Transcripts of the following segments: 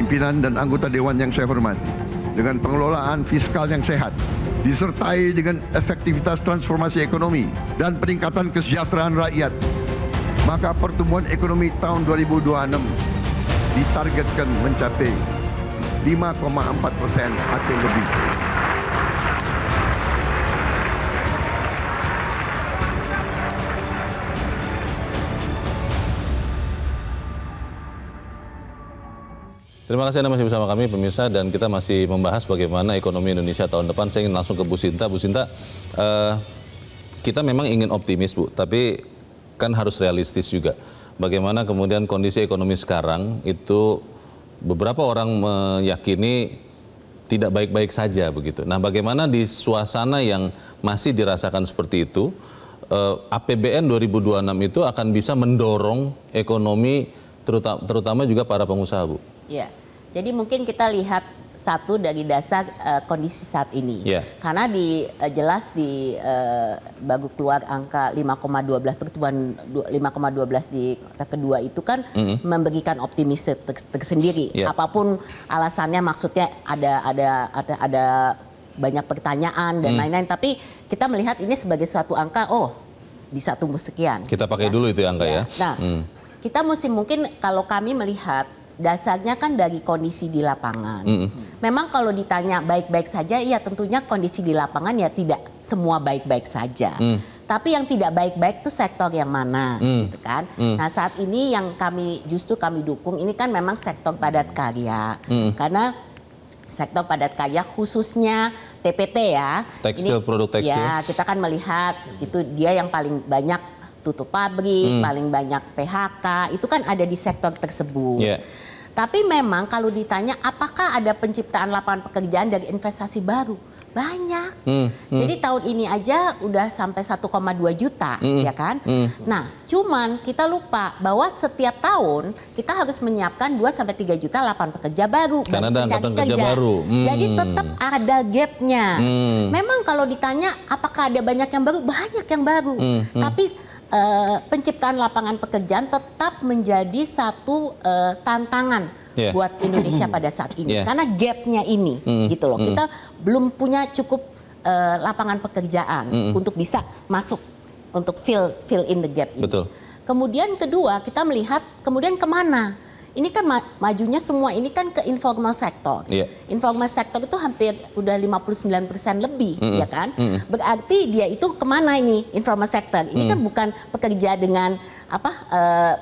pimpinan dan anggota Dewan yang saya hormati, dengan pengelolaan fiskal yang sehat, disertai dengan efektivitas transformasi ekonomi dan peningkatan kesejahteraan rakyat, maka pertumbuhan ekonomi tahun 2026 ditargetkan mencapai 5,4% atau lebih. Terima kasih Anda masih bersama kami pemirsa, dan kita masih membahas bagaimana ekonomi Indonesia tahun depan. Saya ingin langsung ke Bu Sinta. Bu Sinta, kita memang ingin optimis Bu, tapi kan harus realistis juga. Bagaimana kemudian kondisi ekonomi sekarang itu beberapa orang meyakini tidak baik-baik saja begitu. Nah, bagaimana di suasana yang masih dirasakan seperti itu, APBN 2026 itu akan bisa mendorong ekonomi terutama juga para pengusaha Bu? Ya, jadi mungkin kita lihat satu dari dasar kondisi saat ini. Karena jelas di baru keluar angka 5,12 pertumbuhan 5,12 di kedua itu kan memberikan optimis tersendiri. Apapun alasannya, maksudnya ada banyak pertanyaan dan lain-lain. Tapi kita melihat ini sebagai suatu angka, oh bisa tumbuh sekian. Kita pakai dulu itu angka ya. Nah, kita mungkin kalau kami melihat dasarnya kan dari kondisi di lapangan. Memang kalau ditanya baik-baik saja, ya tentunya kondisi di lapangan ya tidak semua baik-baik saja. Tapi yang tidak baik-baik itu sektor yang mana, gitu kan? Nah, saat ini yang justru kami dukung ini kan memang sektor padat karya, karena sektor padat karya khususnya TPT ya. Tekstil, produk tekstil. Ya, kita kan melihat itu dia yang paling banyak tutup pabrik, paling banyak PHK, itu kan ada di sektor tersebut. Tapi memang kalau ditanya apakah ada penciptaan lapangan pekerjaan dari investasi baru? Banyak. Jadi tahun ini aja udah sampai 1,2 juta, ya kan? Nah, cuman kita lupa bahwa setiap tahun kita harus menyiapkan 2-3 juta lapangan pekerja baru. Karena ada angkatan kerja baru. Jadi tetap ada gapnya. Memang kalau ditanya apakah ada banyak yang baru? Banyak yang baru. Tapi penciptaan lapangan pekerjaan tetap menjadi satu tantangan buat Indonesia pada saat ini, karena gapnya ini gitu loh. Kita belum punya cukup lapangan pekerjaan untuk bisa masuk untuk fill in the gap ini. Betul. Kemudian kedua, kita melihat kemudian kemana. Ini kan majunya semua ini kan ke informal sektor. Informal sektor itu hampir udah 59% lebih, ya kan? Berarti dia itu kemana ini informal sektor? Ini kan bukan pekerja dengan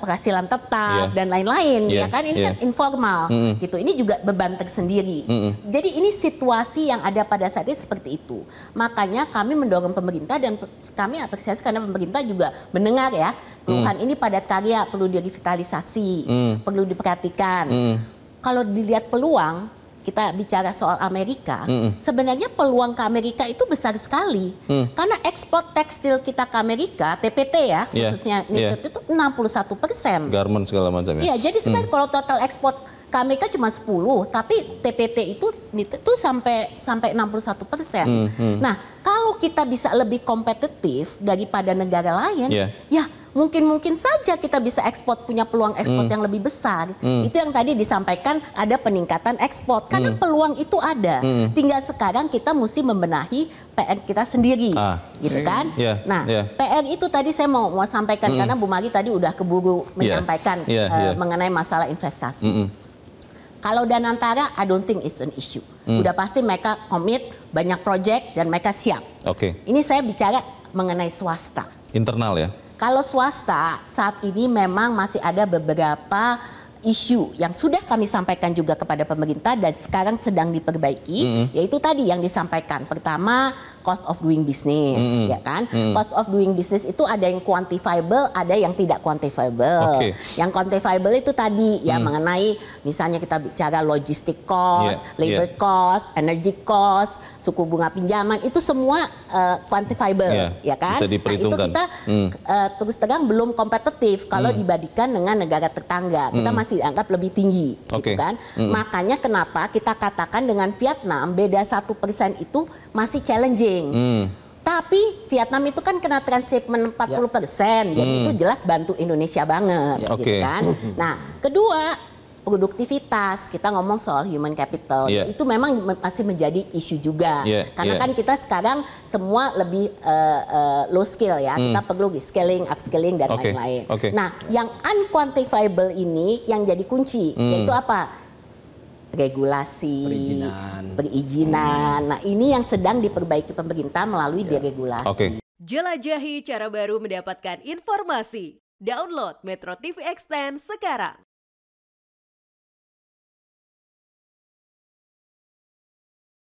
penghasilan tetap dan lain-lain, ya kan? Ini kan informal, gitu. Ini juga beban tersendiri. Jadi ini situasi yang ada pada saat ini seperti itu. Makanya kami mendorong pemerintah, dan kami apresiasi karena pemerintah juga mendengar ya keluhan ini. Padat karya perlu direvitalisasi, perlu diperhatikan. Kalau dilihat peluang, kita bicara soal Amerika, sebenarnya peluang ke Amerika itu besar sekali. Karena ekspor tekstil kita ke Amerika, TPT ya, khususnya knitted itu 61%. Garment segala macam ya. Iya, jadi sebenarnya kalau total ekspor ke Amerika cuma 10, tapi TPT itu sampai 61%. Nah, kalau kita bisa lebih kompetitif daripada negara lain, ya mungkin saja kita bisa punya peluang ekspor yang lebih besar. Itu yang tadi disampaikan, ada peningkatan ekspor karena peluang itu ada. Tinggal sekarang kita mesti membenahi PR kita sendiri, gitu kan? Nah, PR itu tadi saya mau sampaikan karena Bu Mari tadi udah keburu menyampaikan mengenai masalah investasi. Kalau Danantara, I don't think it's an issue. Udah pasti mereka komit, banyak proyek dan mereka siap. Ini saya bicara mengenai swasta. Internal ya? Kalau swasta saat ini memang masih ada beberapa isu yang sudah kami sampaikan juga kepada pemerintah dan sekarang sedang diperbaiki, yaitu tadi yang disampaikan. Pertama, cost of doing business, ya kan? Cost of doing business itu ada yang quantifiable, ada yang tidak quantifiable. Yang quantifiable itu tadi ya mengenai misalnya kita bicara logistic cost, labor cost, energy cost, suku bunga pinjaman, itu semua quantifiable, ya kan? Bisa diperhitungkan. Nah, itu kita terus terang belum kompetitif kalau dibandingkan dengan negara tetangga. Kita masih dianggap lebih tinggi, gitu kan? Makanya kenapa kita katakan dengan Vietnam beda 1% itu masih challenging. Tapi Vietnam itu kan kena transshipment 40%, jadi itu jelas bantu Indonesia banget, gitu kan? Nah, kedua produktivitas, kita ngomong soal human capital, itu memang masih menjadi isu juga. Karena kan kita sekarang semua lebih low skill ya, kita perlu scaling, upskilling dan lain-lain. Nah, yang unquantifiable ini yang jadi kunci, yaitu apa? Regulasi, perizinan. Nah, ini yang sedang diperbaiki pemerintah melalui deregulasi. Jelajahi cara baru mendapatkan informasi. Download Metro TV Extend sekarang.